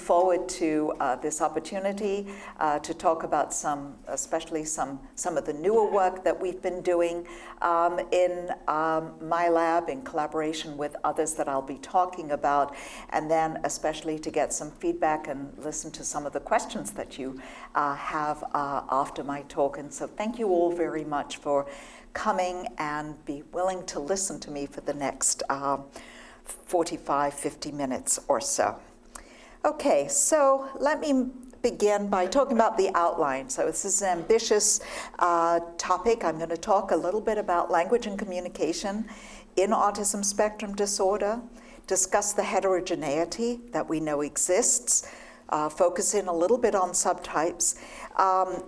forward to this opportunity to talk about especially some of the newer work that we've been doing in my lab in collaboration with others that I'll be talking about, and then especially to get some feedback and listen to some of the questions that you have after my talk. And so thank you all very much for coming and be willing to listen to me for the next 45, 50 minutes or so. Okay, so let me begin by talking about the outline. So this is an ambitious topic. I'm going to talk a little bit about language and communication in autism spectrum disorder, discuss the heterogeneity that we know exists, focus in a little bit on subtypes,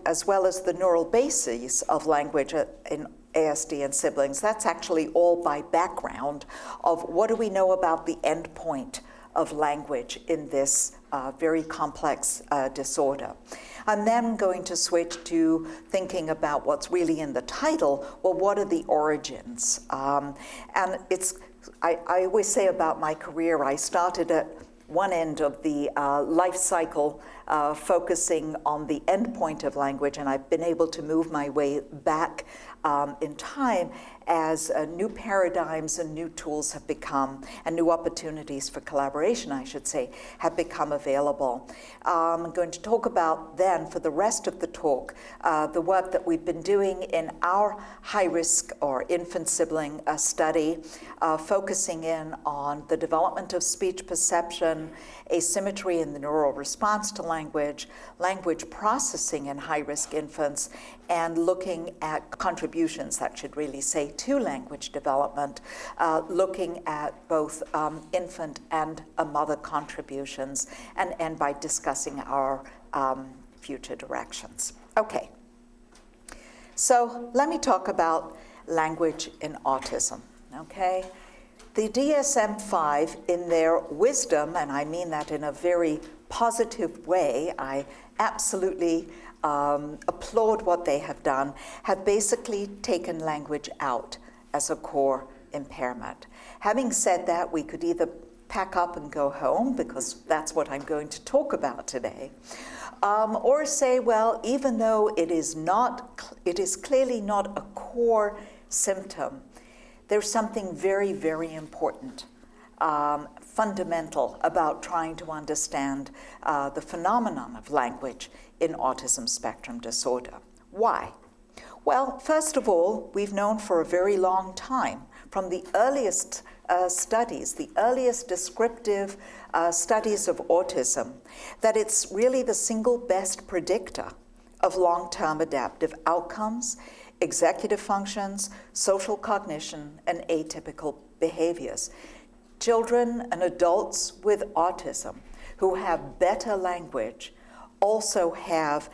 as well as the neural bases of language in ASD and siblings. That's actually all by background of what do we know about the endpoint of language in this very complex disorder. I'm then going to switch to thinking about what's really in the title. Well, what are the origins? And I always say about my career, I started at one end of the life cycle, focusing on the endpoint of language, and I've been able to move my way back in time as new paradigms and new tools have become, and new opportunities for collaboration, I should say, have become available. I'm going to talk about then, for the rest of the talk, the work that we've been doing in our high-risk or infant sibling study, focusing in on the development of speech perception, asymmetry in the neural response to language, language processing in high-risk infants, and looking at contributions, that should really say, to language development, looking at both infant and mother contributions, and end by discussing our future directions. Okay, so let me talk about language in autism, okay? The DSM-5, in their wisdom, and I mean that in a very positive way, I absolutely applaud what they have done, have basically taken language out as a core impairment. Having said that, we could either pack up and go home, because that's what I'm going to talk about today, or say, well, even though it is clearly not a core symptom, there's something very, very important, fundamental about trying to understand the phenomenon of language in autism spectrum disorder. Why? Well, first of all, we've known for a very long time, from the earliest studies, the earliest descriptive studies of autism, that it's really the single best predictor of long-term adaptive outcomes, executive functions, social cognition, and atypical behaviors. Children and adults with autism who have better language also have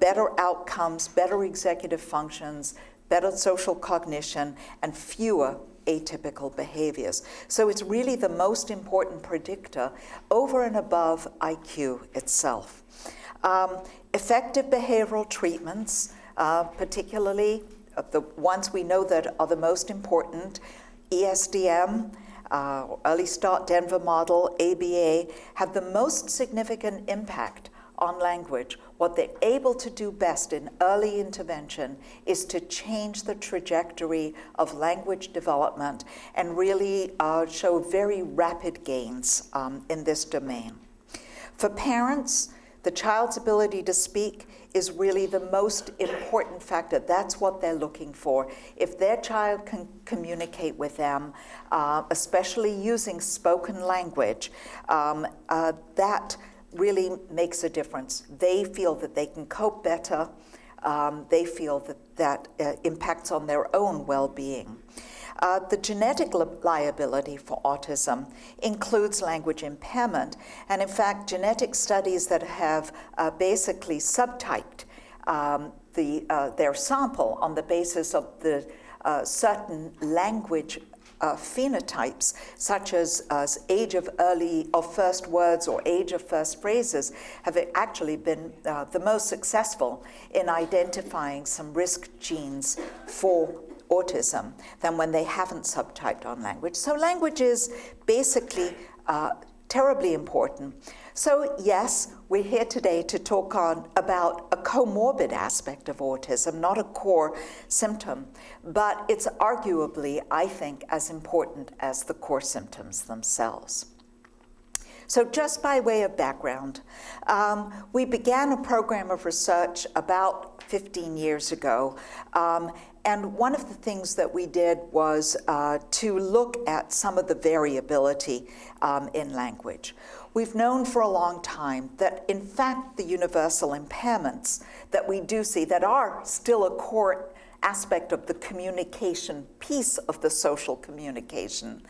better outcomes, better executive functions, better social cognition, and fewer atypical behaviors. So it's really the most important predictor over and above IQ itself. Effective behavioral treatments, particularly the ones we know that are the most important, ESDM, Early Start Denver Model, ABA, have the most significant impact on language. What they're able to do best in early intervention is to change the trajectory of language development and really show very rapid gains in this domain. For parents, the child's ability to speak is really the most important factor. That's what they're looking for. If their child can communicate with them, especially using spoken language, that really makes a difference. They feel that they can cope better. They feel that impacts on their own well-being. The genetic liability for autism includes language impairment, and in fact, genetic studies that have basically subtyped their sample on the basis of the certain language phenotypes, such as age of first words or age of first phrases, have actually been the most successful in identifying some risk genes for autism than when they haven't subtyped on language. So language is basically terribly important. So yes, we're here today to talk about a comorbid aspect of autism, not a core symptom, but it's arguably, I think, as important as the core symptoms themselves. So just by way of background, we began a program of research about 15 years ago, and one of the things that we did was to look at some of the variability in language. We've known for a long time that, in fact, the universal impairments that we do see that are still a core aspect of the communication piece of the social communication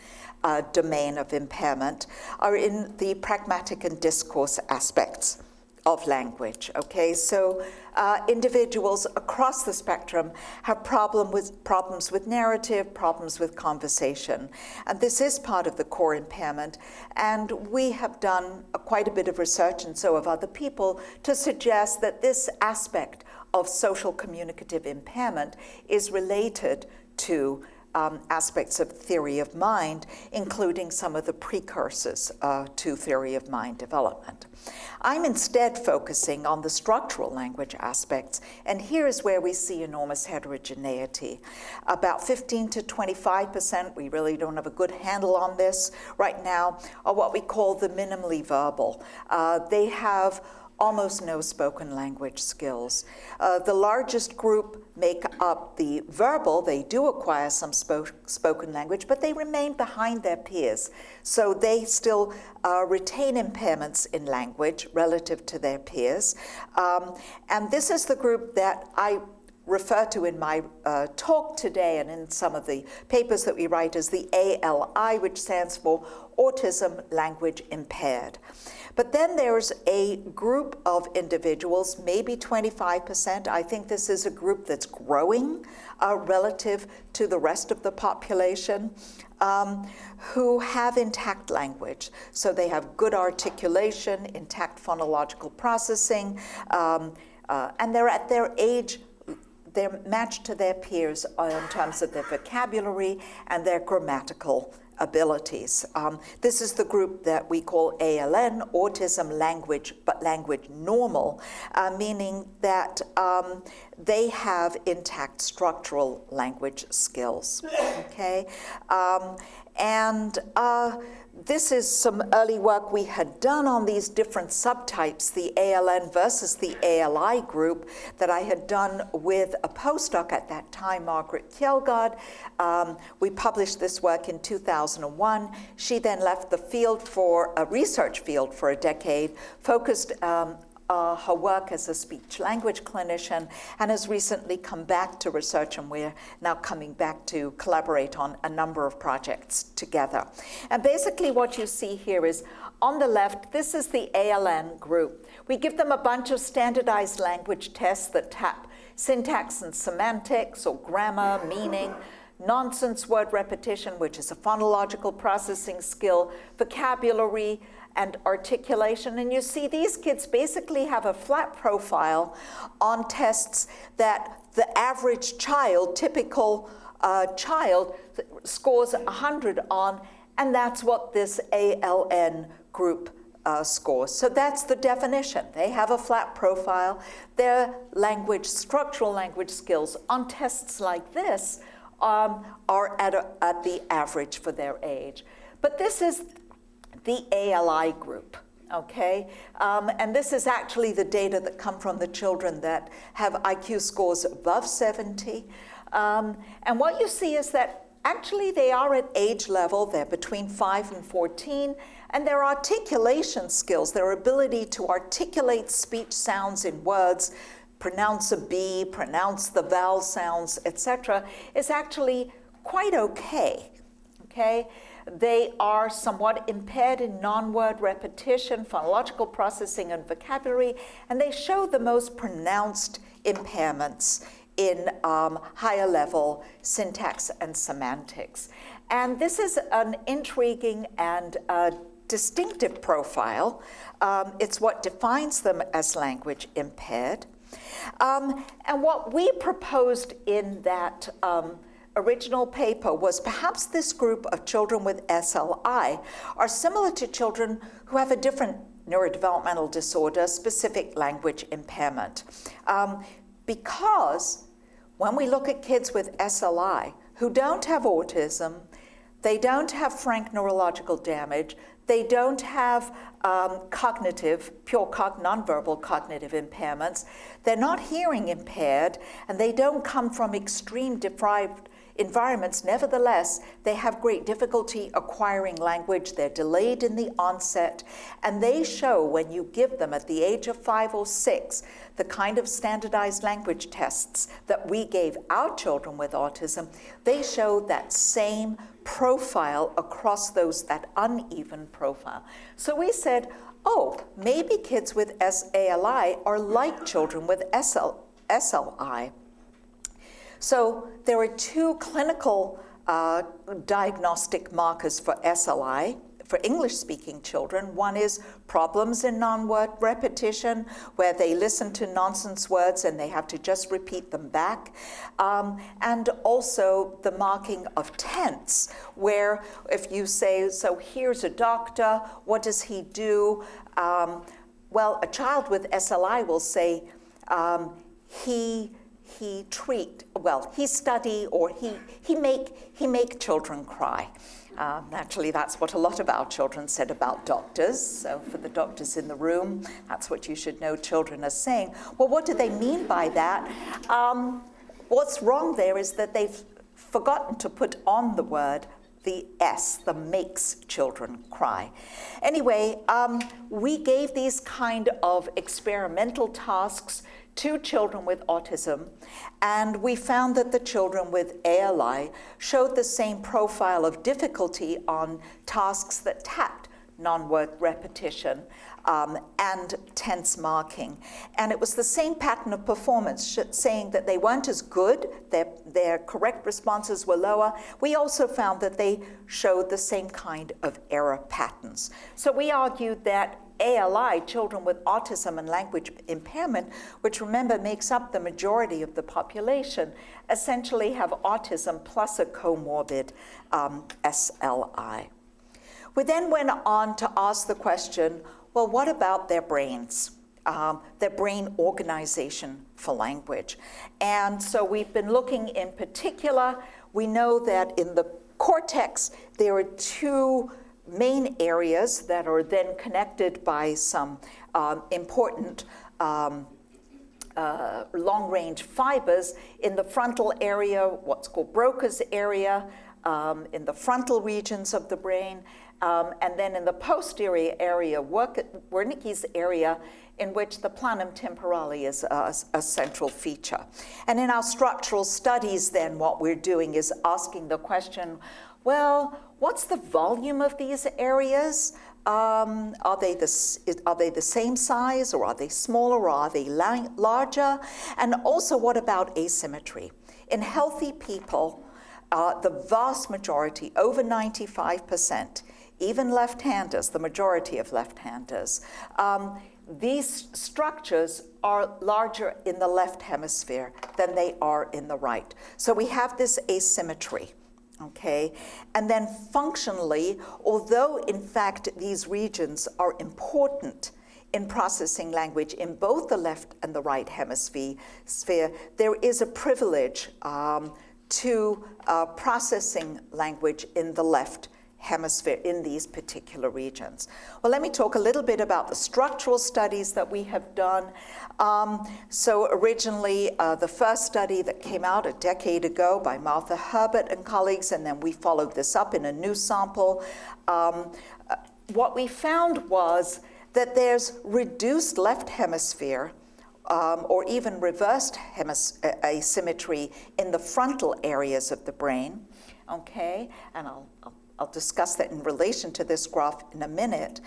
domain of impairment are in the pragmatic and discourse aspects of language, okay? So individuals across the spectrum have problems with narrative, problems with conversation. And this is part of the core impairment. And we have done quite a bit of research, and so have other people, to suggest that this aspect of social communicative impairment is related to aspects of theory of mind, including some of the precursors to theory of mind development. I'm instead focusing on the structural language aspects, and here is where we see enormous heterogeneity. About 15 to 25%, we really don't have a good handle on this right now, are what we call the minimally verbal. They have almost no spoken language skills. The largest group make up the verbal. They do acquire some spoken language, but they remain behind their peers. So they still retain impairments in language relative to their peers. And this is the group that I refer to in my talk today and in some of the papers that we write as the ALI, which stands for Autism Language Impaired. But then there's a group of individuals, maybe 25%. I think this is a group that's growing relative to the rest of the population, who have intact language. So they have good articulation, intact phonological processing, and they're at their age. They're matched to their peers in terms of their vocabulary and their grammatical abilities. This is the group that we call ALN, Autism Language, but Language Normal, meaning that they have intact structural language skills, okay? This is some early work we had done on these different subtypes, the ALN versus the ALI group, that I had done with a postdoc at that time, Margaret Kjelgaard. We published this work in 2001. She then left the field for a research field for a decade, focused her work as a speech-language clinician, and has recently come back to research, and we're now coming back to collaborate on a number of projects together. And basically what you see here is, on the left, this is the ALN group. We give them a bunch of standardized language tests that tap syntax and semantics, or grammar, meaning, nonsense word repetition, which is a phonological processing skill, vocabulary, and articulation. And you see these kids basically have a flat profile on tests that the average child, typical child, scores 100 on, and that's what this ALN group scores. So that's the definition. They have a flat profile. Their language, structural language skills on tests like this are at the average for their age. But this is the ALI group, okay? And this is actually the data that come from the children that have IQ scores above 70. And what you see is that actually they are at age level. They're between 5 and 14, and their articulation skills, their ability to articulate speech sounds in words, pronounce a B, pronounce the vowel sounds, etc., is actually quite okay, okay? They are somewhat impaired in non-word repetition, phonological processing, and vocabulary, and they show the most pronounced impairments in higher level syntax and semantics. And this is an intriguing and distinctive profile. It's what defines them as language impaired. And what we proposed in that original paper was perhaps this group of children with SLI are similar to children who have a different neurodevelopmental disorder, specific language impairment. Because when we look at kids with SLI who don't have autism, they don't have frank neurological damage, they don't have nonverbal cognitive impairments, they're not hearing impaired, and they don't come from extreme deprived environments. Nevertheless, they have great difficulty acquiring language, they're delayed in the onset, and they show when you give them at the age of 5 or 6 the kind of standardized language tests that we gave our children with autism, they show that same profile across that uneven profile. So we said, oh, maybe kids with SALI are like children with SLI. So there are 2 clinical diagnostic markers for SLI, for English-speaking children. One is problems in non-word repetition, where they listen to nonsense words and they have to just repeat them back. And also the marking of tense, where if you say, so here's a doctor, what does he do? Well, a child with SLI will say, he study, or he make children cry. Naturally, that's what a lot of our children said about doctors. So for the doctors in the room, that's what you should know children are saying. Well, what do they mean by that? What's wrong there is that they've forgotten to put on the word the S, the makes children cry. Anyway, we gave these kind of experimental tasks to children with autism, and we found that the children with ALI showed the same profile of difficulty on tasks that tapped non-word repetition and tense marking. And it was the same pattern of performance, saying that they weren't as good, their correct responses were lower. We also found that they showed the same kind of error patterns. So we argued that ALI, children with autism and language impairment, which remember makes up the majority of the population, essentially have autism plus a comorbid SLI. We then went on to ask the question, well, what about their brains, their brain organization for language? And so we've been looking in particular, we know that in the cortex, there are 2 main areas that are then connected by some important long-range fibers. In the frontal area, what's called Broca's area, in the frontal regions of the brain, and then in the posterior area, Wernicke's area, in which the planum temporale is a central feature. And in our structural studies then, what we're doing is asking the question, well, what's the volume of these areas? Are they the same size, or are they smaller, or are they larger? And also, what about asymmetry? In healthy people, the vast majority, over 95%, even left-handers, the majority of left-handers, these structures are larger in the left hemisphere than they are in the right. So we have this asymmetry. Okay, and then functionally, although in fact these regions are important in processing language in both the left and the right hemisphere, there is a privilege to processing language in the left hemisphere in these particular regions. Well, let me talk a little bit about the structural studies that we have done. So originally, the first study that came out a decade ago by Martha Herbert and colleagues, and then we followed this up in a new sample. What we found was that there's reduced left hemisphere or even reversed asymmetry in the frontal areas of the brain. Okay, and I'll discuss that in relation to this graph in a minute.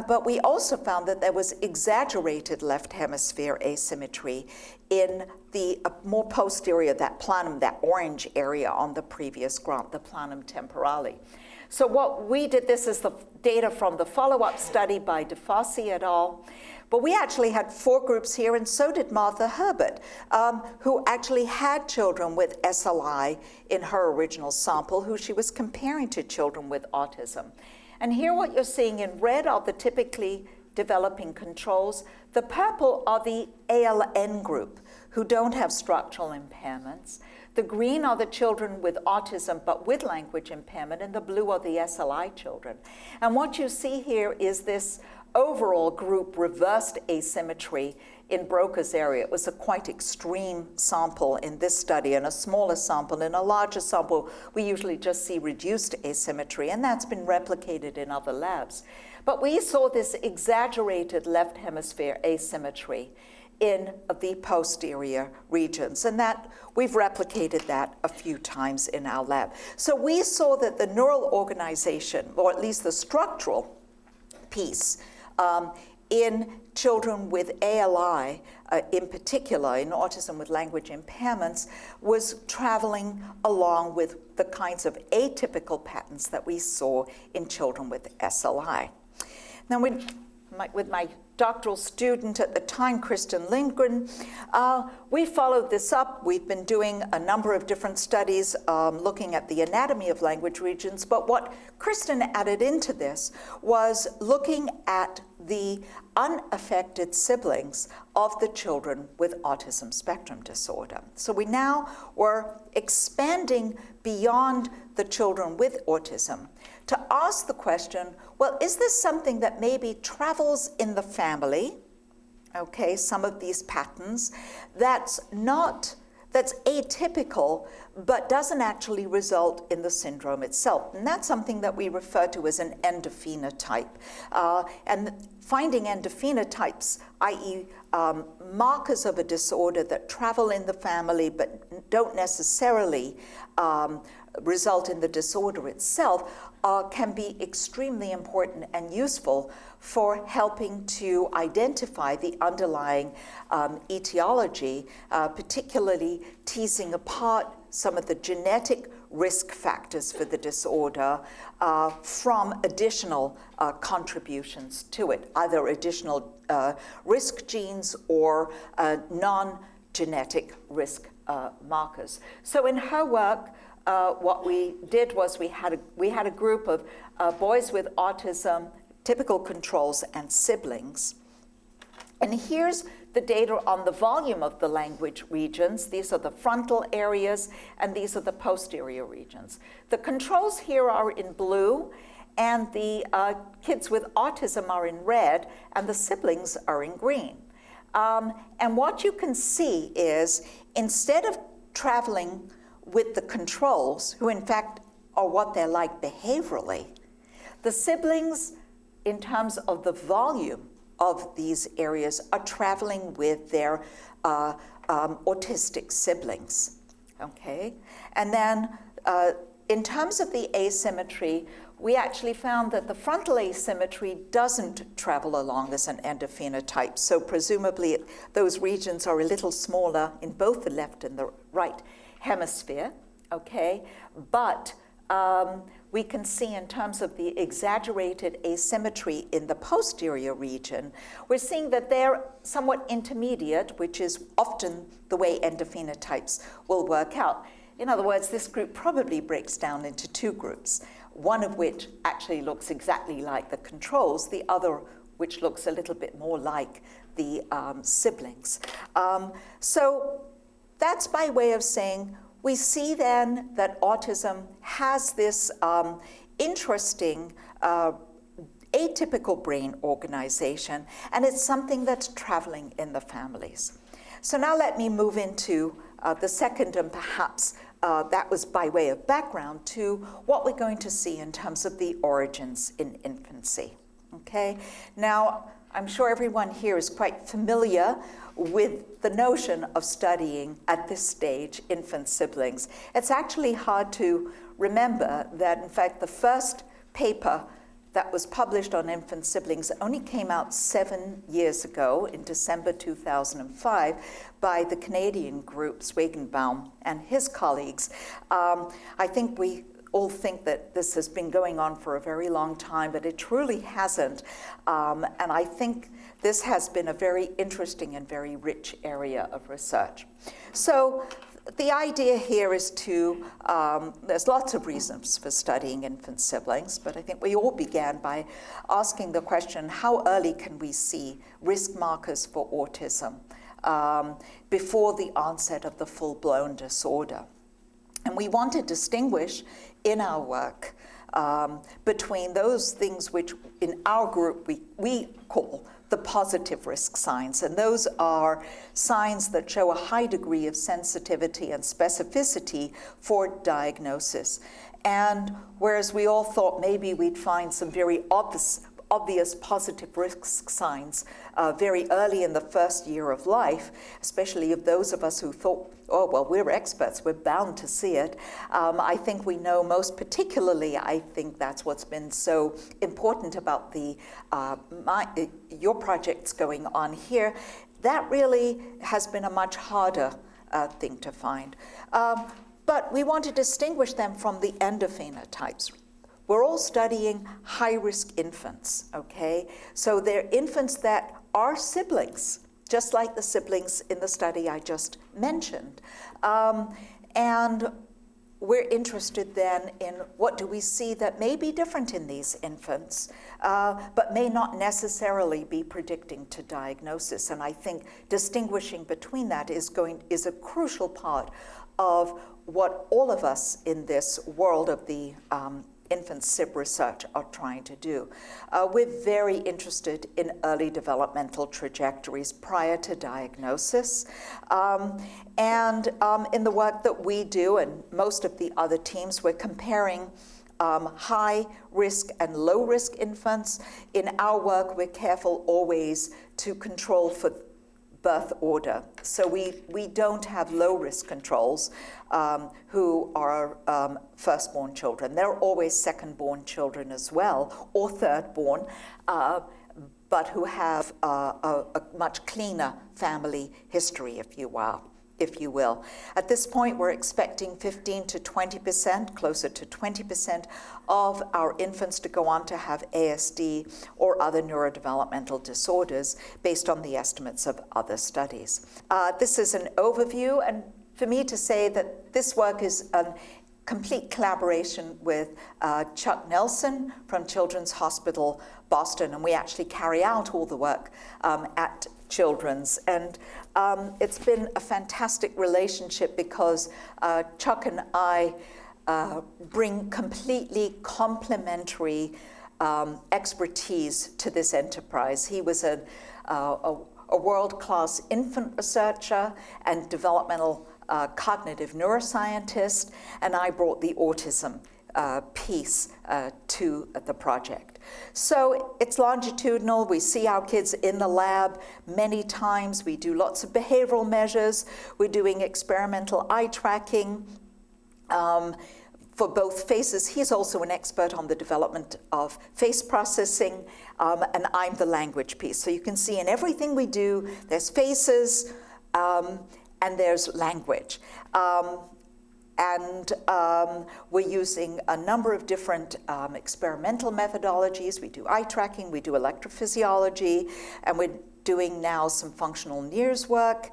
But we also found that there was exaggerated left hemisphere asymmetry in the more posterior, that planum, that orange area on the previous grant, the planum temporale. So what we did, this is the data from the follow-up study by DeFossi et al. But we actually had 4 groups here, and so did Martha Herbert, who actually had children with SLI in her original sample, who she was comparing to children with autism. And here what you're seeing in red are the typically developing controls. The purple are the ALN group, who don't have structural impairments. The green are the children with autism but with language impairment, and the blue are the SLI children. And what you see here is this overall group reversed asymmetry in Broca's area. It was a quite extreme sample in this study, and a smaller sample. In a larger sample, we usually just see reduced asymmetry, and that's been replicated in other labs. But we saw this exaggerated left hemisphere asymmetry in the posterior regions, and that we've replicated that a few times in our lab. So we saw that the neural organization, or at least the structural piece, in children with ALI, in particular, in autism with language impairments, was traveling along with the kinds of atypical patterns that we saw in children with SLI. Now, with my doctoral student at the time, Kristen Lindgren, we followed this up. We've been doing a number of different studies looking at the anatomy of language regions, but what Kristen added into this was looking at the unaffected siblings of the children with autism spectrum disorder. So we now were expanding beyond the children with autism to ask the question, well, is this something that maybe travels in the family? Okay, some of these patterns, that's atypical, but doesn't actually result in the syndrome itself. And that's something that we refer to as an endophenotype. And finding endophenotypes, i.e. Markers of a disorder that travel in the family but don't necessarily result in the disorder itself, can be extremely important and useful for helping to identify the underlying etiology, particularly teasing apart some of the genetic risk factors for the disorder from additional contributions to it, either additional risk genes or non-genetic risk markers. So in her work, what we did was we had a group of boys with autism, typical controls, and siblings. And here's the data on the volume of the language regions. These are the frontal areas, and these are the posterior regions. The controls here are in blue, and the kids with autism are in red, and the siblings are in green. And what you can see is, instead of traveling with the controls, who in fact are what they're like behaviorally, the siblings, in terms of the volume of these areas, are traveling with their autistic siblings, okay? And then in terms of the asymmetry, we actually found that the frontal asymmetry doesn't travel along as an endophenotype, so presumably those regions are a little smaller in both the left and the right hemisphere, okay? But we can see in terms of the exaggerated asymmetry in the posterior region, we're seeing that they're somewhat intermediate, which is often the way endophenotypes will work out. In other words, this group probably breaks down into 2 groups, one of which actually looks exactly like the controls, the other which looks a little bit more like the siblings. So that's by way of saying, we see then that autism has this interesting atypical brain organization, and it's something that's traveling in the families. So now let me move into the second, and perhaps that was by way of background to what we're going to see in terms of the origins in infancy. Okay? Now, I'm sure everyone here is quite familiar with the notion of studying at this stage infant siblings. It's actually hard to remember that, in fact, the first paper that was published on infant siblings only came out 7 years ago in December 2005 by the Canadian group Swagenbaum and his colleagues. I think we all think that this has been going on for a very long time, but it truly hasn't. And I think this has been a very interesting and very rich area of research. So the idea here is to, there's lots of reasons for studying infant siblings, but I think we all began by asking the question, how early can we see risk markers for autism before the onset of the full-blown disorder? And we want to distinguish in our work between those things which in our group we call the positive risk signs. And those are signs that show a high degree of sensitivity and specificity for diagnosis. And whereas we all thought maybe we'd find some very obvious positive risk signs very early in the first year of life, especially of those of us who thought, oh, well, we're experts, we're bound to see it. I think we know most particularly, I think that's what's been so important about the your projects going on here. That really has been a much harder thing to find. But we want to distinguish them from the endophenotypes. We're all studying high-risk infants, okay? So they're infants that are siblings, just like the siblings in the study I just mentioned. And we're interested then in what do we see that may be different in these infants, but may not necessarily be predicting to diagnosis. And I think distinguishing between that is a crucial part of what all of us in this world of the infant SIB research are trying to do. We're very interested in early developmental trajectories prior to diagnosis. And in the work that we do, and most of the other teams, we're comparing high risk and low risk infants. In our work, we're careful always to control for birth order. So we don't have low-risk controls who are firstborn children. They're always second-born children as well, or third-born, but who have a much cleaner family history, if you will. At this point, we're expecting 15 to 20%, closer to 20% of our infants to go on to have ASD or other neurodevelopmental disorders based on the estimates of other studies. This is an overview, and for me to say that this work is a complete collaboration with Chuck Nelson from Children's Hospital Boston, and we actually carry out all the work at Children's. And it's been a fantastic relationship because Chuck and I bring completely complementary expertise to this enterprise. He was a world-class infant researcher and developmental cognitive neuroscientist, and I brought the autism piece to the project. So it's longitudinal. We see our kids in the lab many times. We do lots of behavioral measures. We're doing experimental eye tracking for both faces. He's also an expert on the development of face processing, and I'm the language piece. So you can see in everything we do, there's faces and there's language. And we're using a number of different experimental methodologies. We do eye tracking, we do electrophysiology, and we're doing now some functional NIRS work.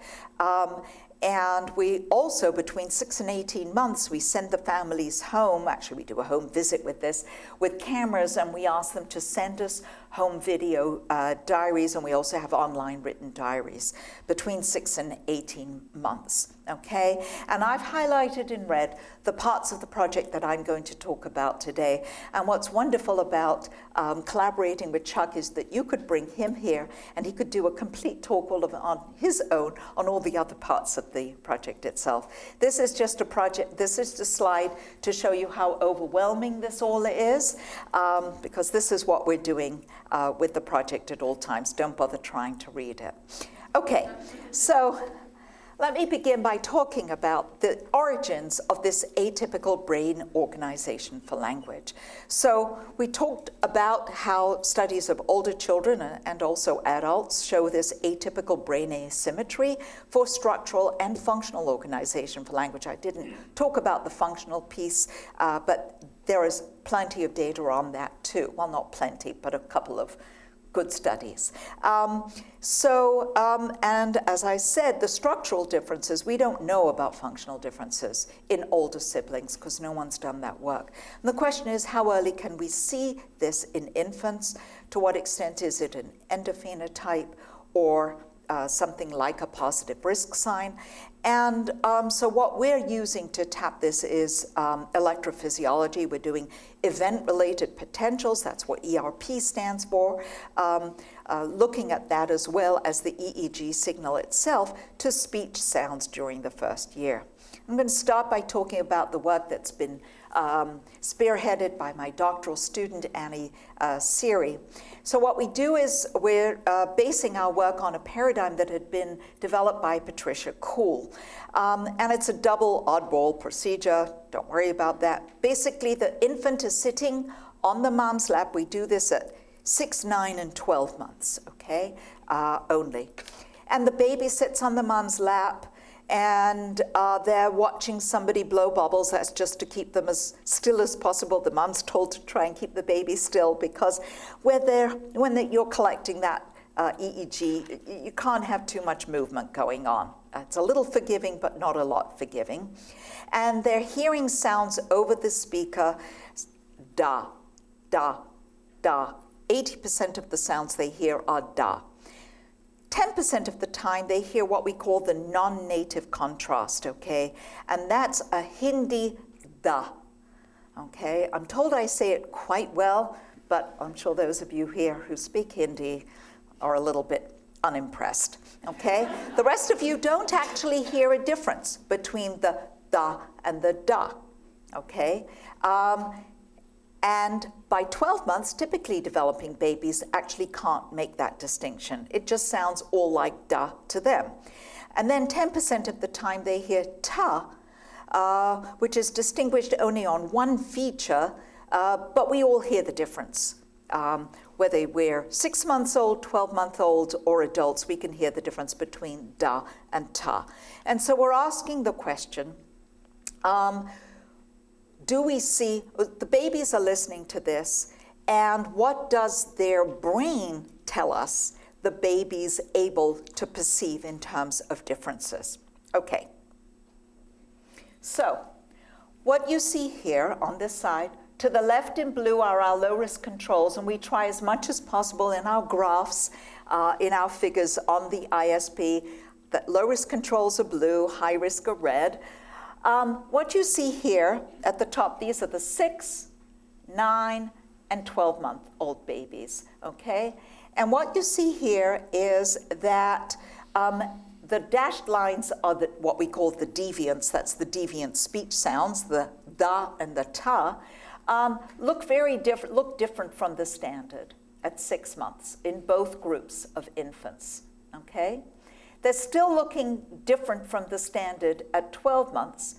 And we also, between 6 and 18 months, we send the families home. Actually, we do a home visit with this, with cameras, and we ask them to send us home video diaries, and we also have online written diaries between 6 and 18 months, okay? And I've highlighted in red the parts of the project that I'm going to talk about today. And what's wonderful about collaborating with Chuck is that you could bring him here, and he could do a complete talk on his own on all the other parts of the project itself. This is just a project, this is a slide to show you how overwhelming this all is, because this is what we're doing with the project at all times. Don't bother trying to read it. Okay, so Let me begin by talking about the origins of this atypical brain organization for language. So we talked about how studies of older children and also adults show this atypical brain asymmetry for structural and functional organization for language. I didn't talk about the functional piece, but there is plenty of data on that too. Well, not plenty, but a couple of good studies. And as I said, the structural differences, we don't know about functional differences in older siblings because no one's done that work. And the question is, how early can we see this in infants? To what extent is it an endophenotype or something like a positive risk sign? And so what we're using to tap this is electrophysiology. We're doing event-related potentials. That's what ERP stands for. Looking at that as well as the EEG signal itself to speech sounds during the first year. I'm going to start by talking about the work that's been spearheaded by my doctoral student, Annie Siri. So what we do is we're basing our work on a paradigm that had been developed by Patricia Kuhl. And it's a double oddball procedure. Don't worry about that. Basically, the infant is sitting on the mom's lap. We do this at 6, 9, and 12 months, okay, only. And the baby sits on the mom's lap, and they're watching somebody blow bubbles. That's just to keep them as still as possible. The mom's told to try and keep the baby still because when you're collecting that EEG, you can't have too much movement going on. It's a little forgiving, but not a lot forgiving. And they're hearing sounds over the speaker, da, da, da. 80% of the sounds they hear are da. 10% of the time, they hear what we call the non-native contrast, okay? And that's a Hindi da, okay? I'm told I say it quite well, but I'm sure those of you here who speak Hindi are a little bit unimpressed, okay? The rest of you don't actually hear a difference between the da and the da, okay? And by 12 months, typically developing babies actually can't make that distinction. It just sounds all like da to them. And then 10% of the time they hear ta, which is distinguished only on one feature, but we all hear the difference. Whether we're 6 months old, 12-month-old, or adults, we can hear the difference between da and ta. And so we're asking the question, do we see, the babies are listening to this, and what does their brain tell us the baby's able to perceive in terms of differences? Okay. So, what you see here on this side, to the left in blue are our low-risk controls, and we try as much as possible in our graphs, in our figures on the ISP, that low-risk controls are blue, high-risk are red. What you see here at the top, these are the 6, 9, and 12-month-old babies, okay? And what you see here is that the dashed lines are what we call the deviants. That's the deviant speech sounds, the da and the ta, look different from the standard at 6 months in both groups of infants, okay? They're still looking different from the standard at 12 months,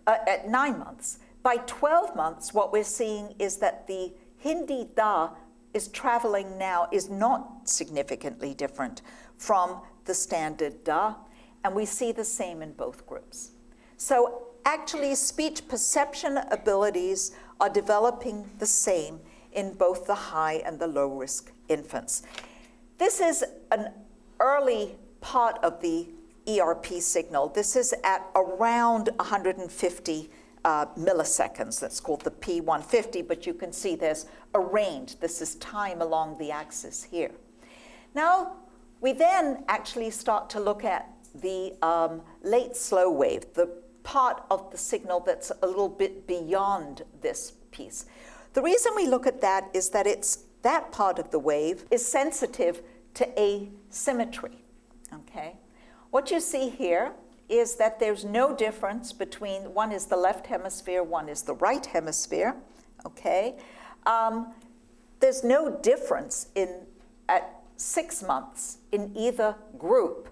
at 9 months. By 12 months, what we're seeing is that the Hindi da is traveling now, is not significantly different from the standard da, and we see the same in both groups. So actually, speech perception abilities are developing the same in both the high and the low-risk infants. This is an early part of the ERP signal. This is at around 150 milliseconds. That's called the P150, but you can see there's a range. This is time along the axis here. Now, we then actually start to look at the late slow wave, the part of the signal that's a little bit beyond this piece. The reason we look at that is that that part of the wave is sensitive to asymmetry. Okay, what you see here is that there's no difference between, one is the left hemisphere, one is the right hemisphere, okay? There's no difference at 6 months in either group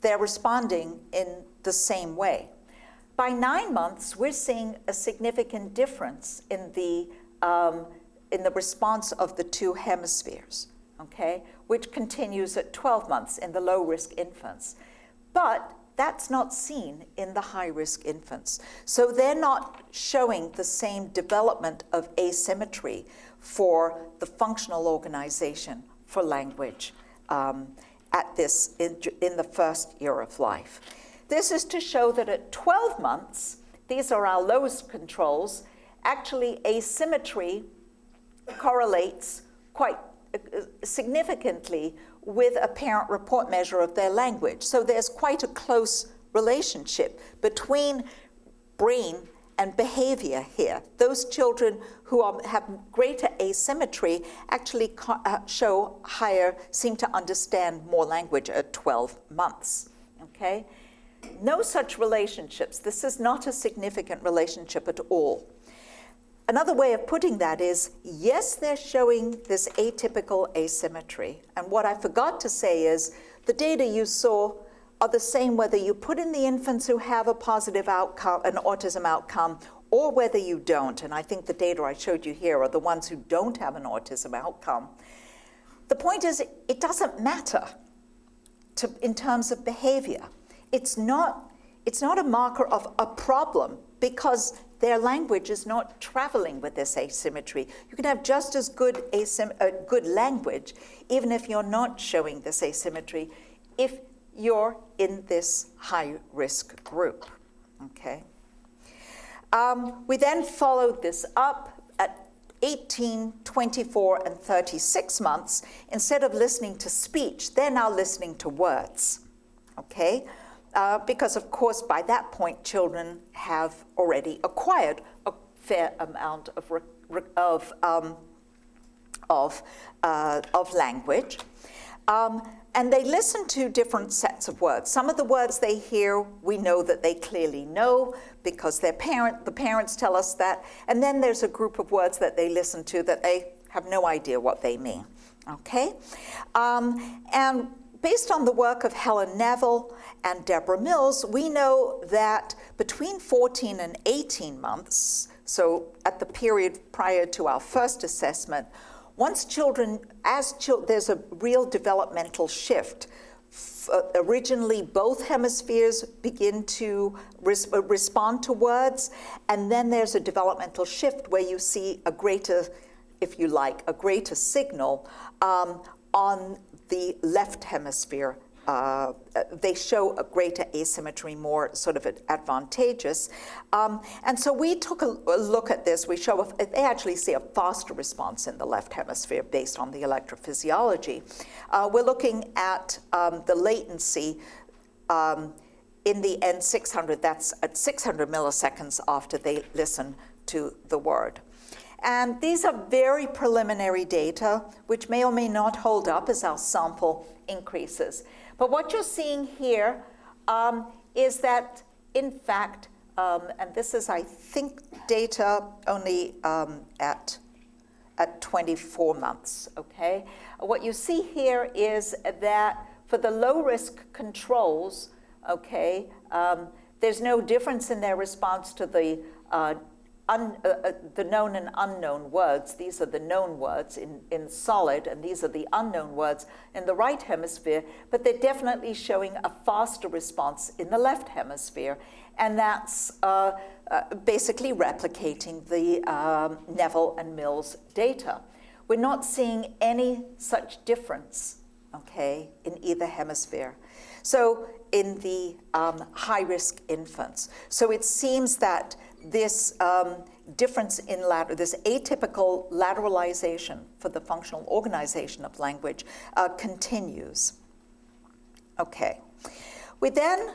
they're responding in the same way. By 9 months, we're seeing a significant difference in the response of the two hemispheres, okay, which continues at 12 months in the low-risk infants. But that's not seen in the high-risk infants. So they're not showing the same development of asymmetry for the functional organization for language at this in the first year of life. This is to show that at 12 months, these are our lowest controls, actually asymmetry correlates quite significantly with a parent report measure of their language. So there's quite a close relationship between brain and behavior here. Those children who have greater asymmetry actually seem to understand more language at 12 months, okay? No such relationships. This is not a significant relationship at all. Another way of putting that is, yes, they're showing this atypical asymmetry. And what I forgot to say is, the data you saw are the same whether you put in the infants who have a positive outcome, an autism outcome, or whether you don't. And I think the data I showed you here are the ones who don't have an autism outcome. The point is, it doesn't matter in terms of behavior. It's not a marker of a problem because their language is not traveling with this asymmetry. You can have just as good language, even if you're not showing this asymmetry, if you're in this high-risk group, okay? We then followed this up at 18, 24, and 36 months. Instead of listening to speech, they're now listening to words, okay? Because, of course, by that point, children have already acquired a fair amount of language. And they listen to different sets of words. Some of the words they hear, we know that they clearly know because the parents tell us that. And then there's a group of words that they listen to that they have no idea what they mean, okay? And based on the work of Helen Neville and Deborah Mills, we know that between 14 and 18 months, so at the period prior to our first assessment, once there's a real developmental shift. Originally, both hemispheres begin to respond to words, and then there's a developmental shift where you see a greater, if you like, a greater signal on the left hemisphere. They show a greater asymmetry, more sort of advantageous. And so we took a look at this. They actually see a faster response in the left hemisphere based on the electrophysiology. We're looking at the latency in the N600. That's at 600 milliseconds after they listen to the word. And these are very preliminary data, which may or may not hold up as our sample increases. But what you're seeing here is that, in fact, and this is, I think, data only at 24 months, okay? What you see here is that for the low-risk controls, okay, there's no difference in their response to the known and unknown words. These are the known words in solid, and these are the unknown words in the right hemisphere, but they're definitely showing a faster response in the left hemisphere, and that's basically replicating the Neville and Mills data. We're not seeing any such difference, okay, in either hemisphere. So in the high-risk infants. So it seems that this difference in this atypical lateralization for the functional organization of language continues. Okay. We then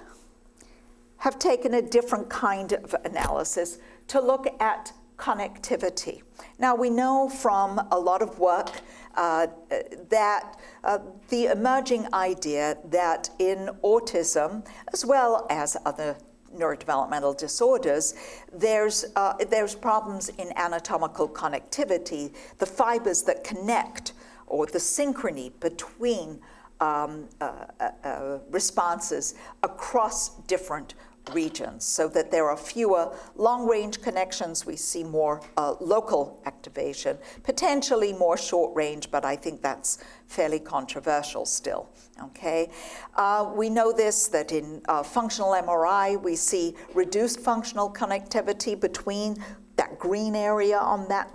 have taken a different kind of analysis to look at connectivity. Now, we know from a lot of work that the emerging idea that in autism, as well as other neurodevelopmental disorders, there's problems in anatomical connectivity, the fibers that connect, or the synchrony between responses across different regions, so that there are fewer long-range connections. We see more local activation, potentially more short-range, but I think that's fairly controversial still, okay? We know this, that in functional MRI, we see reduced functional connectivity between that green area on that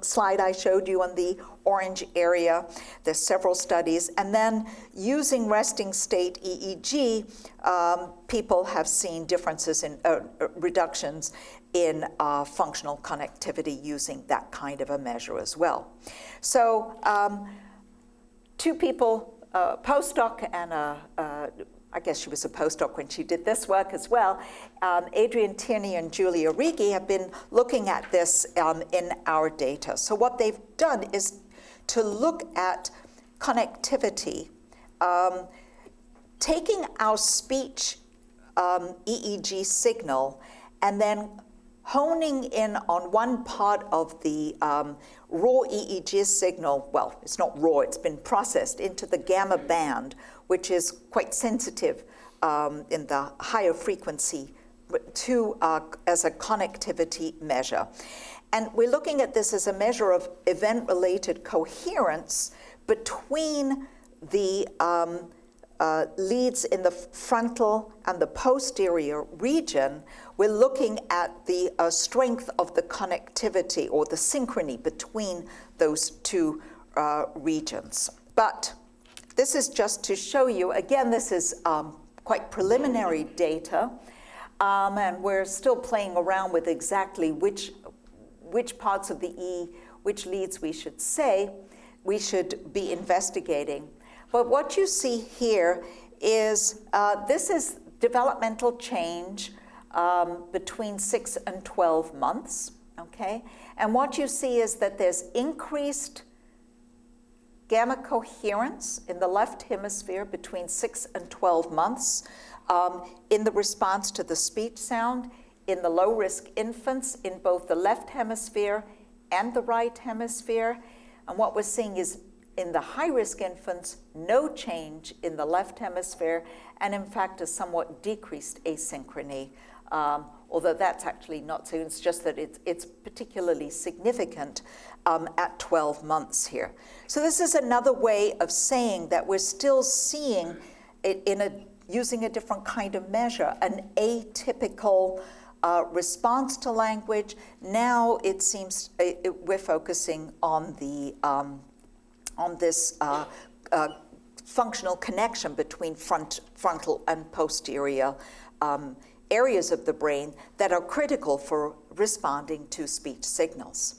slide I showed you on the orange area. There's several studies. And then using resting state EEG, people have seen differences in reductions in functional connectivity using that kind of a measure as well. So two people, a postdoc and I guess she was a postdoc when she did this work as well. Adrian Tierney and Julia Righi have been looking at this in our data. So what they've done is to look at connectivity, taking our speech EEG signal and then honing in on one part of the raw EEG signal. Well, it's not raw, it's been processed into the gamma band, which is quite sensitive in the higher frequency to as a connectivity measure. And we're looking at this as a measure of event-related coherence between the leads in the frontal and the posterior region. We're looking at the strength of the connectivity or the synchrony between those two regions. But this is just to show you, again, this is quite preliminary data, and we're still playing around with exactly which parts of the E, which leads we should be investigating. But what you see here is, this is developmental change between 6 and 12 months, okay? And what you see is that there's increased gamma coherence in the left hemisphere between 6 and 12 months in the response to the speech sound in the low-risk infants in both the left hemisphere and the right hemisphere. And what we're seeing is in the high-risk infants, no change in the left hemisphere, and in fact a somewhat decreased asynchrony, although that's actually not so. It's just that it's particularly significant at 12 months here. So this is another way of saying that we're still seeing it using a different kind of measure, an atypical response to language. Now it seems we're focusing on the on this functional connection between frontal and posterior areas of the brain that are critical for responding to speech signals.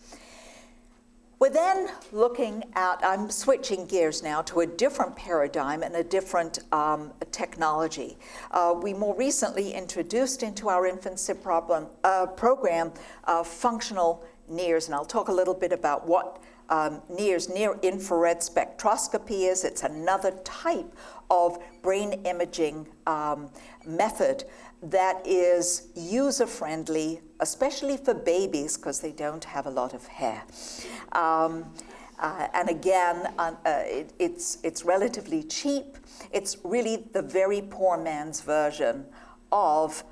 We're then looking at, I'm switching gears now to a different paradigm and a different technology. We more recently introduced into our infancy program functional NIRS, and I'll talk a little bit about what NIRS, near-infrared spectroscopy, is. It's another type of brain imaging method that is user-friendly, especially for babies, because they don't have a lot of hair. And again, it's relatively cheap. It's really the very poor man's version of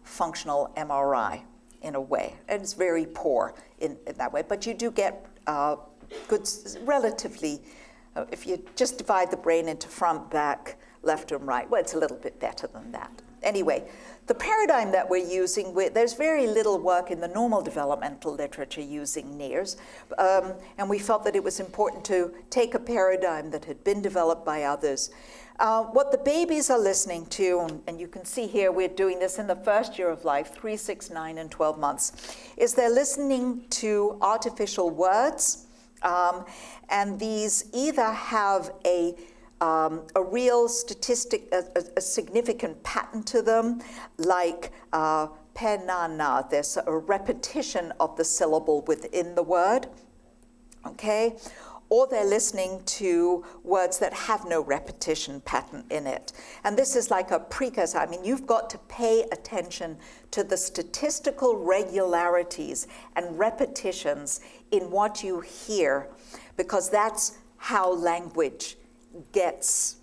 functional MRI in a way. And it's very poor in that way, but you do get good, relatively, if you just divide the brain into front, back, left and right, well, it's a little bit better than that. Anyway, the paradigm that we're using, there's very little work in the normal developmental literature using NIRS, and we felt that it was important to take a paradigm that had been developed by others. What the babies are listening to, and you can see here we're doing this in the first year of life, 3, 6, 9, and 12 months, is they're listening to artificial words, and these either have a real statistic, a significant pattern to them, like penana, there's a repetition of the syllable within the word, okay? Or they're listening to words that have no repetition pattern in it. And this is like a precursor. I mean, you've got to pay attention to the statistical regularities and repetitions in what you hear, because that's how language that's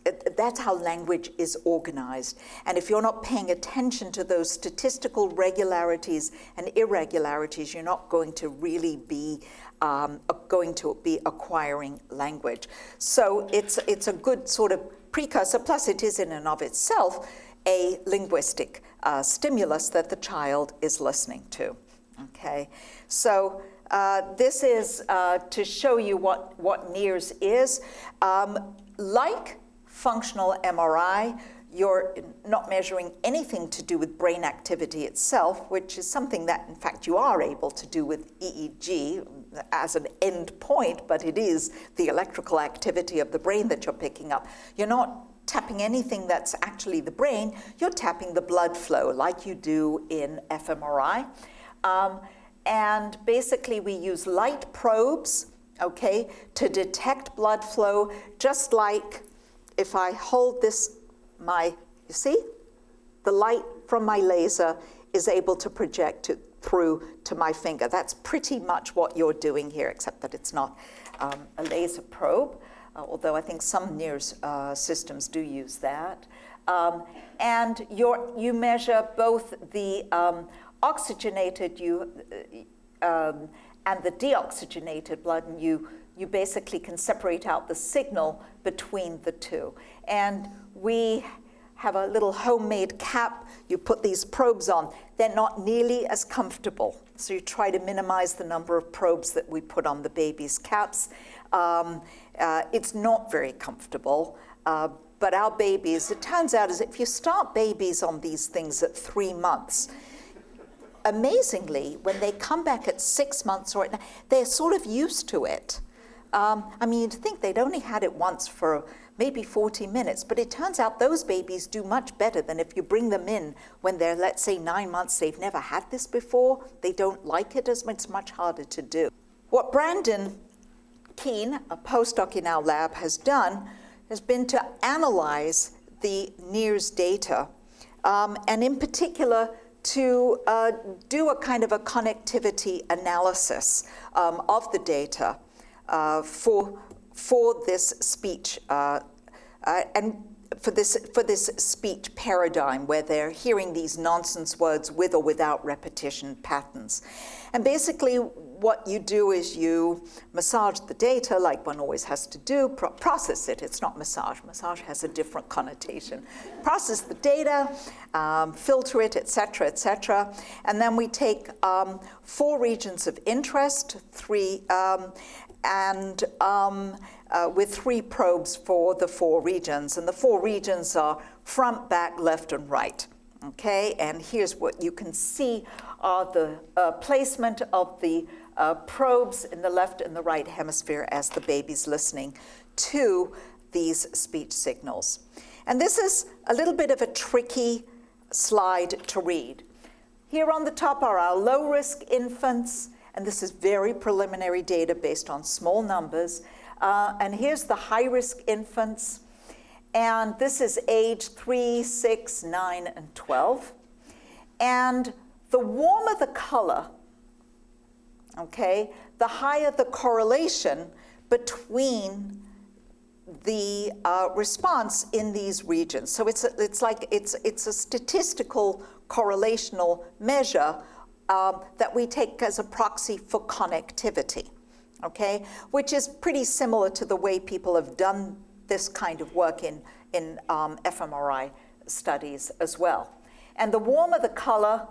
how language is organized. And if you're not paying attention to those statistical regularities and irregularities, you're not going to really be acquiring language. So it's a good sort of precursor, plus it is in and of itself a linguistic stimulus that the child is listening to, okay? So this is to show you what NIRS is. Like functional MRI, you're not measuring anything to do with brain activity itself, which is something that, in fact, you are able to do with EEG as an end point, but it is the electrical activity of the brain that you're picking up. You're not tapping anything that's actually the brain, you're tapping the blood flow like you do in fMRI. And basically we use light probes, okay, to detect blood flow, just like if I hold this, you see? The light from my laser is able to project it through to my finger. That's pretty much what you're doing here, except that it's not a laser probe, although I think some NIRS systems do use that. And you measure both the oxygenated and the deoxygenated blood, and you basically can separate out the signal between the two. And we have a little homemade cap. You put these probes on. They're not nearly as comfortable, so you try to minimize the number of probes that we put on the baby's caps. It's not very comfortable, but our babies, it turns out, is if you start babies on these things at 3 months, amazingly, when they come back at 6 months or they're sort of used to it. I mean, you'd think they'd only had it once for maybe 40 minutes, but it turns out those babies do much better than if you bring them in when they're, let's say, 9 months, they've never had this before, they don't like it as much, it's much harder to do. What Brandon Keene, a postdoc in our lab, has done has been to analyze the NIRS data, and in particular, to do a kind of a connectivity analysis of the data for this speech and for this speech paradigm where they're hearing these nonsense words with or without repetition patterns. And basically what you do is you massage the data like one always has to do, process it. It's not massage. Massage has a different connotation. Process the data, filter it, et cetera, and then we take 4 regions of interest, with 3 probes for the 4 regions. And the 4 regions are front, back, left, and right. Okay, and here's what you can see are the placement of the probes in the left and the right hemisphere as the baby's listening to these speech signals. And this is a little bit of a tricky slide to read. Here on the top are our low-risk infants, and this is very preliminary data based on small numbers. And here's the high-risk infants. And this is age 3, 6, 9, and 12. And the warmer the color, okay, the higher the correlation between the response in these regions. So it's a statistical correlational measure that we take as a proxy for connectivity, okay, which is pretty similar to the way people have done this kind of work in fMRI studies as well. And the warmer the color,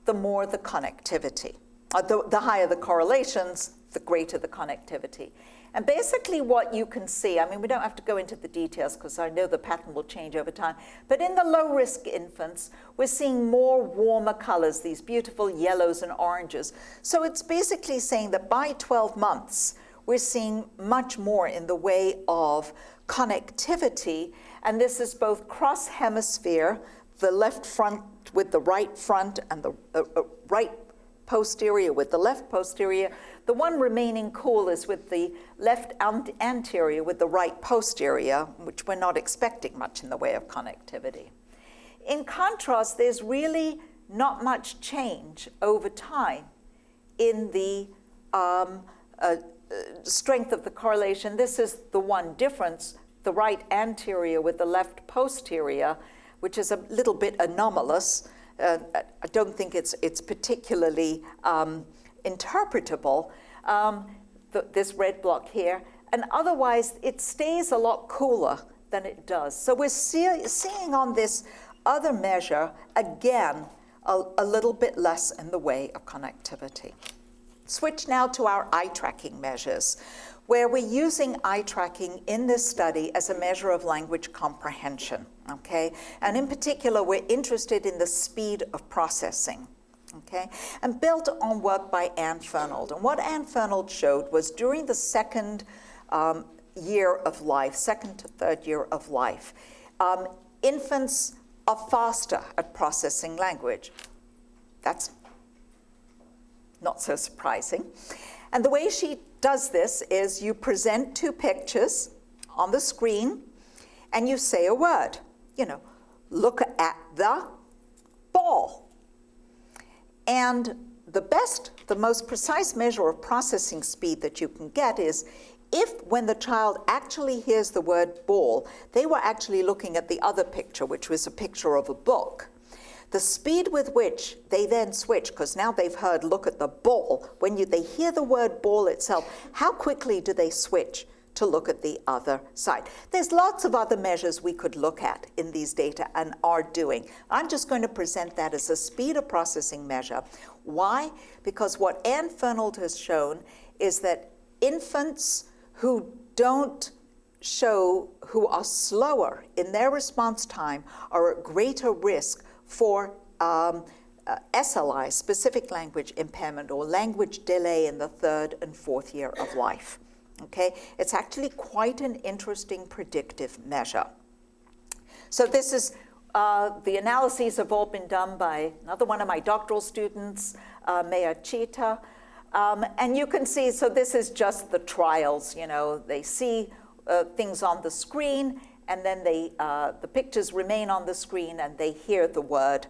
the more the connectivity. The higher the correlations, the greater the connectivity. And basically what you can see, I mean, we don't have to go into the details because I know the pattern will change over time, but in the low-risk infants, we're seeing more warmer colors, these beautiful yellows and oranges. So it's basically saying that by 12 months, we're seeing much more in the way of connectivity, and this is both cross-hemisphere, the left front with the right front and the right posterior with the left posterior. The one remaining cool is with the left anterior with the right posterior, which we're not expecting much in the way of connectivity. In contrast, there's really not much change over time in the strength of the correlation. This is the one difference the right anterior with the left posterior, which is a little bit anomalous. I don't think it's particularly interpretable, this red block here. And otherwise, it stays a lot cooler than it does. So we're seeing on this other measure, again, a little bit less in the way of connectivity. Switch now to our eye tracking measures, where we're using eye tracking in this study as a measure of language comprehension, okay? And in particular, we're interested in the speed of processing, okay? And built on work by Anne Fernald. And what Anne Fernald showed was during the second year of life, second to third year of life, infants are faster at processing language. That's not so surprising. And the way she does this is you present two pictures on the screen and you say a word. You know, look at the ball. And the most precise measure of processing speed that you can get is if when the child actually hears the word ball, they were actually looking at the other picture, which was a picture of a book. The speed with which they then switch, because now they've heard look at the ball, when they hear the word ball itself, how quickly do they switch to look at the other side? There's lots of other measures we could look at in these data and are doing. I'm just going to present that as a speed of processing measure. Why? Because what Anne Fernald has shown is that infants who are slower in their response time are at greater risk for SLI, specific language impairment, or language delay in the third and fourth year of life. Okay, it's actually quite an interesting predictive measure. So this is, the analyses have all been done by another one of my doctoral students, Maya Chita. And you can see, so this is just the trials, you know, they see things on the screen, and then the pictures remain on the screen and they hear the word.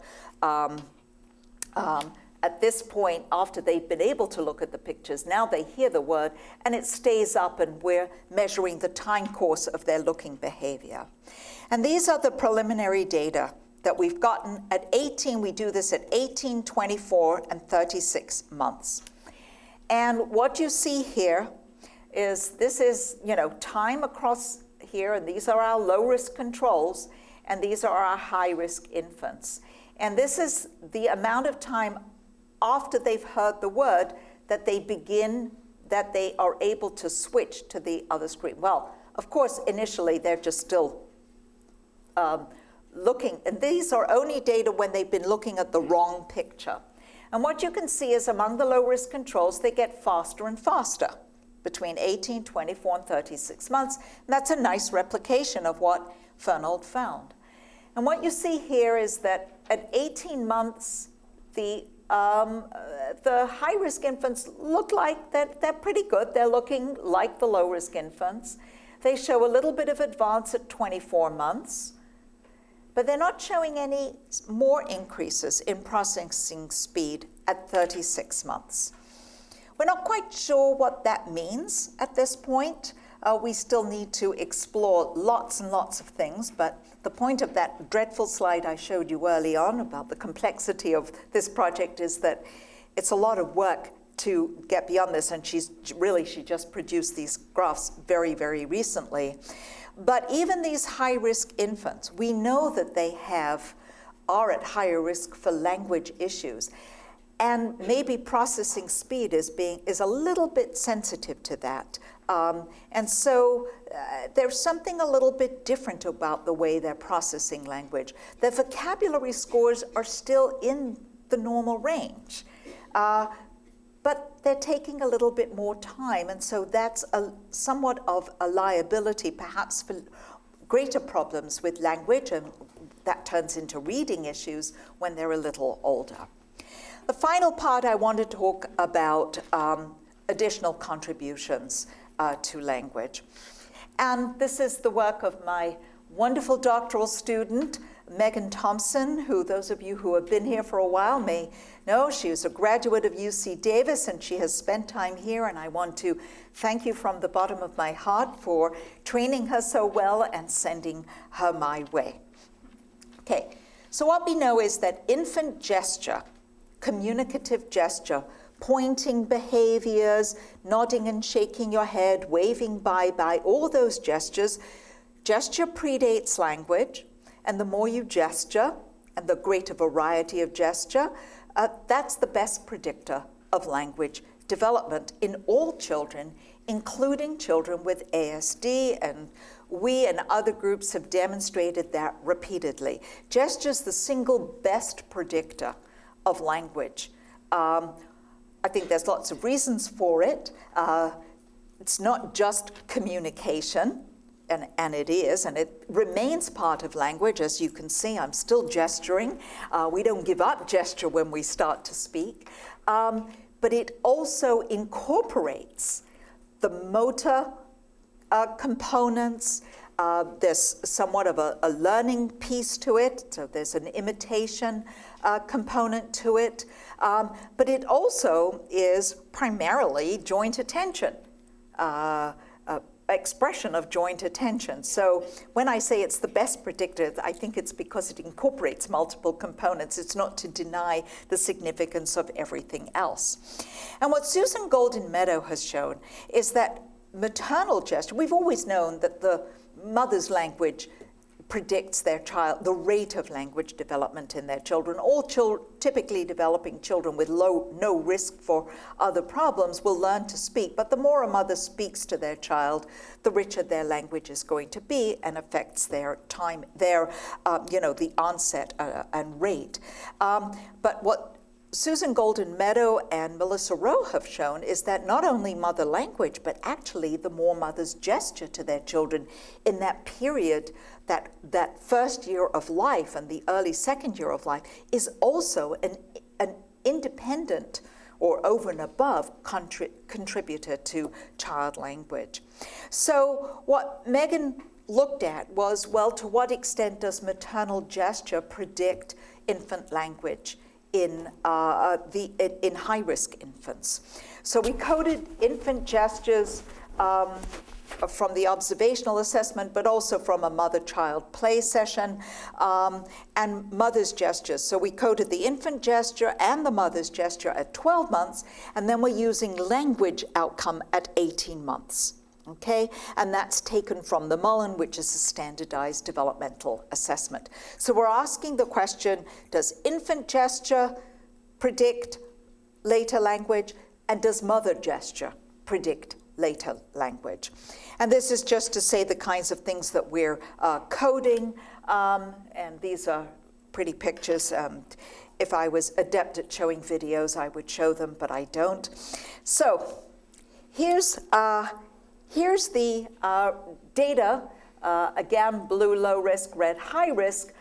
At this point, after they've been able to look at the pictures, now they hear the word and it stays up, and we're measuring the time course of their looking behavior. And these are the preliminary data that we've gotten at 18. We do this at 18, 24, and 36 months. And what you see here is this is, you know, time across here, and these are our low-risk controls, and these are our high-risk infants. And this is the amount of time after they've heard the word that they are able to switch to the other screen. Well, of course, initially they're just still looking, and these are only data when they've been looking at the wrong picture. And what you can see is among the low-risk controls, they get faster and faster between 18, 24, and 36 months. And that's a nice replication of what Fernald found. And what you see here is that at 18 months, the high-risk infants look like they're pretty good. They're looking like the low-risk infants. They show a little bit of advance at 24 months, but they're not showing any more increases in processing speed at 36 months. We're not quite sure what that means at this point. We still need to explore lots and lots of things, but the point of that dreadful slide I showed you early on about the complexity of this project is that it's a lot of work to get beyond this, and she just produced these graphs very, very recently. But even these high-risk infants, we know that they are at higher risk for language issues. And maybe processing speed is a little bit sensitive to that. And so there's something a little bit different about the way they're processing language. Their vocabulary scores are still in the normal range, but they're taking a little bit more time. And so that's somewhat of a liability, perhaps for greater problems with language, and that turns into reading issues when they're a little older. The final part, I want to talk about additional contributions to language. And this is the work of my wonderful doctoral student, Megan Thompson, who those of you who have been here for a while may know. She was a graduate of UC Davis, and she has spent time here, and I want to thank you from the bottom of my heart for training her so well and sending her my way. Okay, so what we know is that infant gesture, communicative gesture, pointing behaviors, nodding and shaking your head, waving bye-bye, all those gestures, gesture predates language, and the more you gesture, and the greater variety of gesture, that's the best predictor of language development in all children, including children with ASD, and we and other groups have demonstrated that repeatedly. Gesture is the single best predictor of language. I think there's lots of reasons for it. It's not just communication, and it is, and it remains part of language. As you can see, I'm still gesturing. We don't give up gesture when we start to speak. But it also incorporates the motor components. There's somewhat of a learning piece to it, so there's an imitation component to it. But it also is primarily joint attention. Expression of joint attention. So when I say it's the best predictor, I think it's because it incorporates multiple components. It's not to deny the significance of everything else. And what Susan Golden-Meadow has shown is that maternal gesture, we've always known that the mother's language predicts their child, the rate of language development in their children. All typically developing children with no risk for other problems will learn to speak, but the more a mother speaks to their child, the richer their language is going to be and affects their time, the onset and rate. But what Susan Golden-Meadow and Melissa Rowe have shown is that not only mother language, but actually the more mothers gesture to their children in that period, that first year of life and the early second year of life, is also an independent or over and above contributor to child language. So what Megan looked at was, well, to what extent does maternal gesture predict infant language in high-risk infants? So we coded infant gestures from the observational assessment, but also from a mother-child play session, and mother's gestures. So we coded the infant gesture and the mother's gesture at 12 months, and then we're using language outcome at 18 months. Okay, and that's taken from the Mullen, which is a standardized developmental assessment. So we're asking the question, does infant gesture predict later language, and does mother gesture predict later language? And this is just to say the kinds of things that we're coding, and these are pretty pictures. If I was adept at showing videos, I would show them, but I don't. So here's the data, again, blue low risk, red high risk.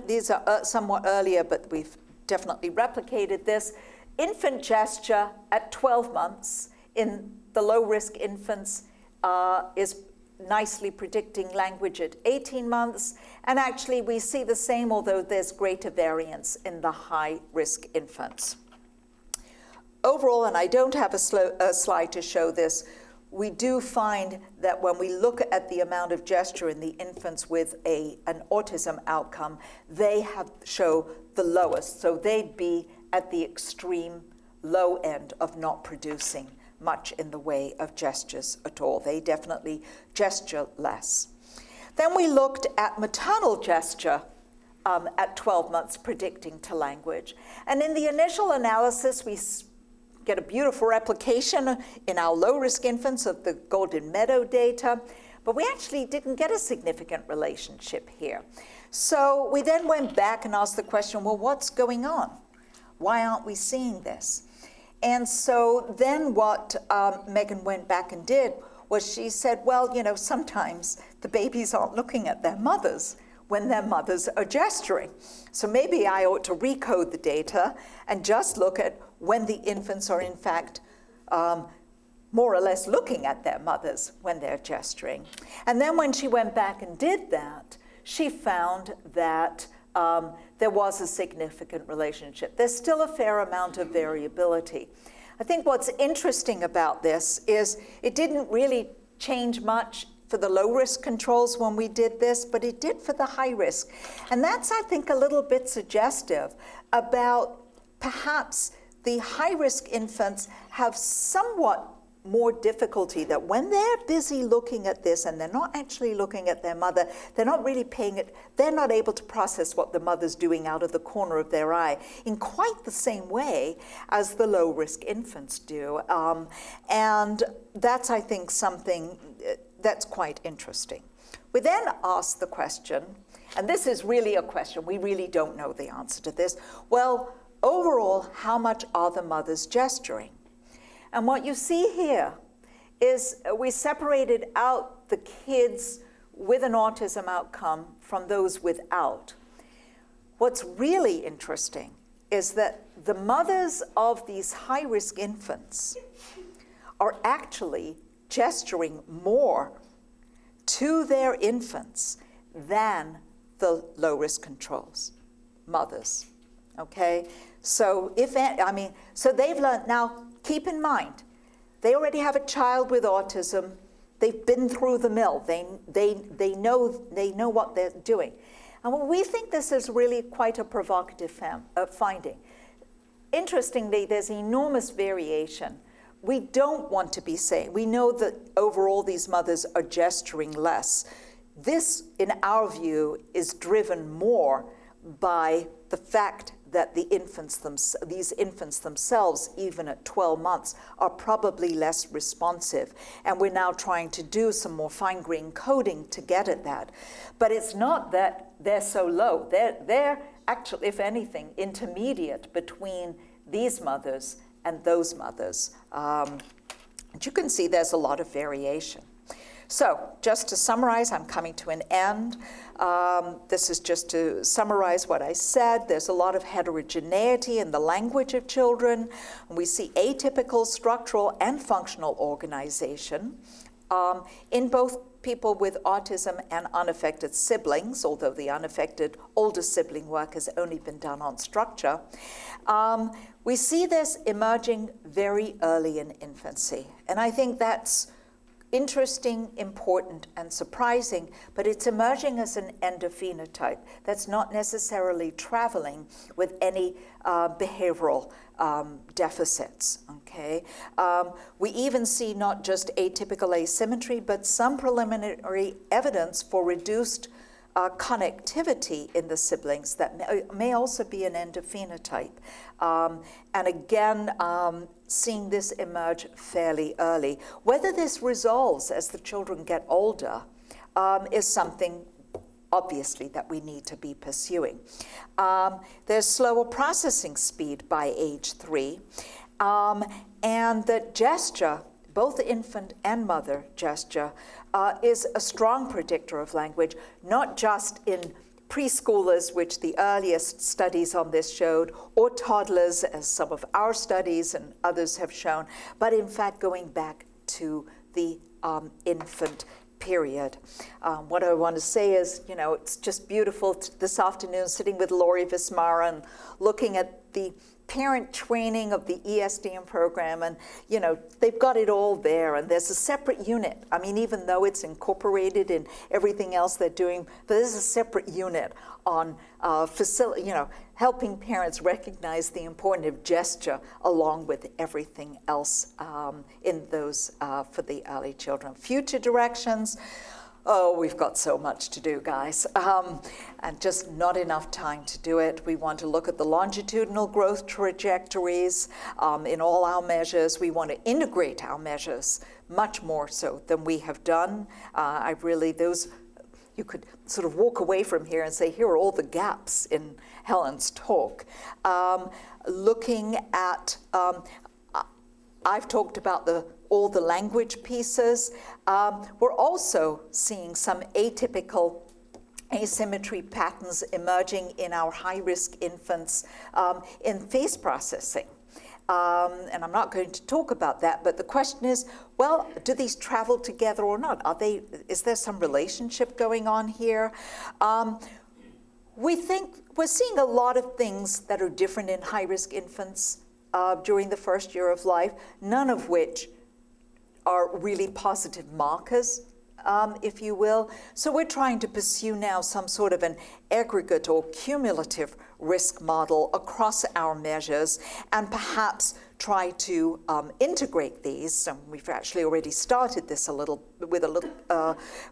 These are somewhat earlier, but we've definitely replicated this. Infant gesture at 12 months in the low risk infants is nicely predicting language at 18 months. And actually we see the same, although there's greater variance in the high risk infants. Overall, and I don't have a slide to show this, we do find that when we look at the amount of gesture in the infants with an autism outcome, they show the lowest. So they'd be at the extreme low end of not producing much in the way of gestures at all. They definitely gesture less. Then we looked at maternal gesture at 12 months predicting to language. And in the initial analysis, we get a beautiful replication in our low-risk infants of the Golden-Meadow data, but we actually didn't get a significant relationship here. So we then went back and asked the question, well, what's going on? Why aren't we seeing this? And so then what Megan went back and did was she said, well, sometimes the babies aren't looking at their mothers when their mothers are gesturing. So maybe I ought to recode the data and just look at when the infants are in fact more or less looking at their mothers when they're gesturing. And then when she went back and did that, she found that there was a significant relationship. There's still a fair amount of variability. I think what's interesting about this is it didn't really change much for the low-risk controls when we did this, but it did for the high-risk. And that's, I think, a little bit suggestive about perhaps the high-risk infants have somewhat more difficulty, that when they're busy looking at this and they're not actually looking at their mother, they're not really paying it, they're not able to process what the mother's doing out of the corner of their eye in quite the same way as the low-risk infants do. And that's, I think, something that's quite interesting. We then ask the question, and this is really a question, we really don't know the answer to this, well, overall, how much are the mothers gesturing? And what you see here is we separated out the kids with an autism outcome from those without. What's really interesting is that the mothers of these high-risk infants are actually gesturing more to their infants than the low-risk controls, mothers, okay? So so they've learned. Now, keep in mind, they already have a child with autism. They've been through the mill. They know what they're doing. And we think this is really quite a provocative finding. Interestingly, there's enormous variation. We don't want to be saying, we know that overall these mothers are gesturing less. This, in our view, is driven more by the fact that these infants themselves, even at 12 months, are probably less responsive. And we're now trying to do some more fine-grained coding to get at that. But it's not that they're so low. They're actually, if anything, intermediate between these mothers and those mothers. And you can see there's a lot of variation. So just to summarize, I'm coming to an end. This is just to summarize what I said. There's a lot of heterogeneity in the language of children. We see atypical structural and functional organization in both people with autism and unaffected siblings, although the unaffected older sibling work has only been done on structure. We see this emerging very early in infancy. And I think that's interesting, important, and surprising, but it's emerging as an endophenotype that's not necessarily traveling with any behavioral deficits, okay? We even see not just atypical asymmetry, but some preliminary evidence for reduced connectivity in the siblings that may also be an endophenotype. And again, seeing this emerge fairly early. Whether this resolves as the children get older is something, obviously, that we need to be pursuing. There's slower processing speed by age 3, and that gesture, both infant and mother gesture, is a strong predictor of language, not just in preschoolers, which the earliest studies on this showed, or toddlers, as some of our studies and others have shown, but in fact going back to the infant period. What I want to say is, it's just beautiful this afternoon sitting with Lori Vismara and looking at the parent training of the ESDM program, and they've got it all there, and there's a separate unit. I mean, even though it's incorporated in everything else they're doing, but there's a separate unit on helping parents recognize the importance of gesture along with everything else in those for the early children. Future directions. Oh, we've got so much to do, guys, and just not enough time to do it. We want to look at the longitudinal growth trajectories in all our measures. We want to integrate our measures much more so than we have done. You could sort of walk away from here and say, here are all the gaps in Helen's talk. Looking at, I've talked about all the language pieces. We're also seeing some atypical asymmetry patterns emerging in our high-risk infants in face processing. and I'm not going to talk about that, but the question is, well, do these travel together or not? Is there some relationship going on here? We think we're seeing a lot of things that are different in high-risk infants during the first year of life, none of which are really positive markers, if you will. So we're trying to pursue now some sort of an aggregate or cumulative risk model across our measures, and perhaps try to integrate these. And we've actually already started this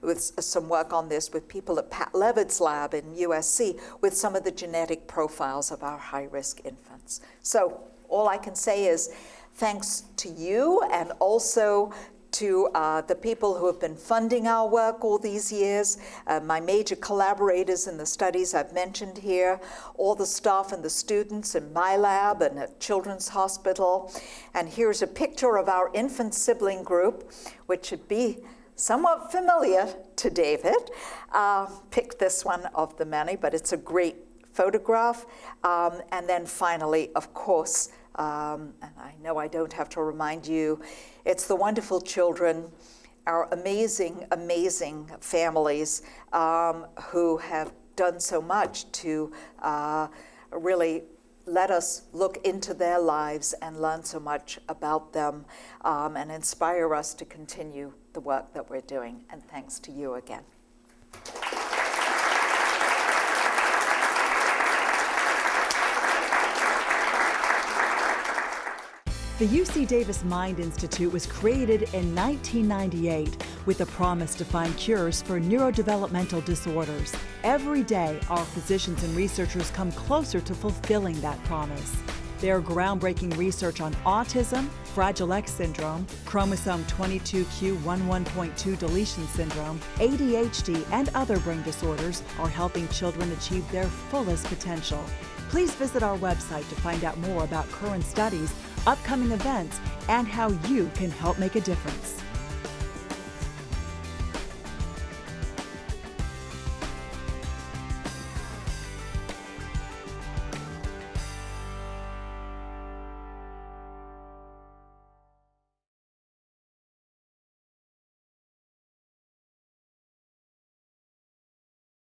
with some work on this with people at Pat Levitt's lab in USC with some of the genetic profiles of our high-risk infants. So all I can say is thanks to you, and also to the people who have been funding our work all these years, my major collaborators in the studies I've mentioned here, all the staff and the students in my lab and at Children's Hospital. And here's a picture of our infant sibling group, which should be somewhat familiar to David. Picked this one of the many, but it's a great photograph. And then finally, of course, and I know I don't have to remind you, it's the wonderful children, our amazing, amazing families who have done so much to really let us look into their lives and learn so much about them, and inspire us to continue the work that we're doing. And thanks to you again. The UC Davis Mind Institute was created in 1998 with the promise to find cures for neurodevelopmental disorders. Every day, our physicians and researchers come closer to fulfilling that promise. Their groundbreaking research on autism, Fragile X syndrome, chromosome 22q11.2 deletion syndrome, ADHD, and other brain disorders are helping children achieve their fullest potential. Please visit our website to find out more about current studies, upcoming events, and how you can help make a difference.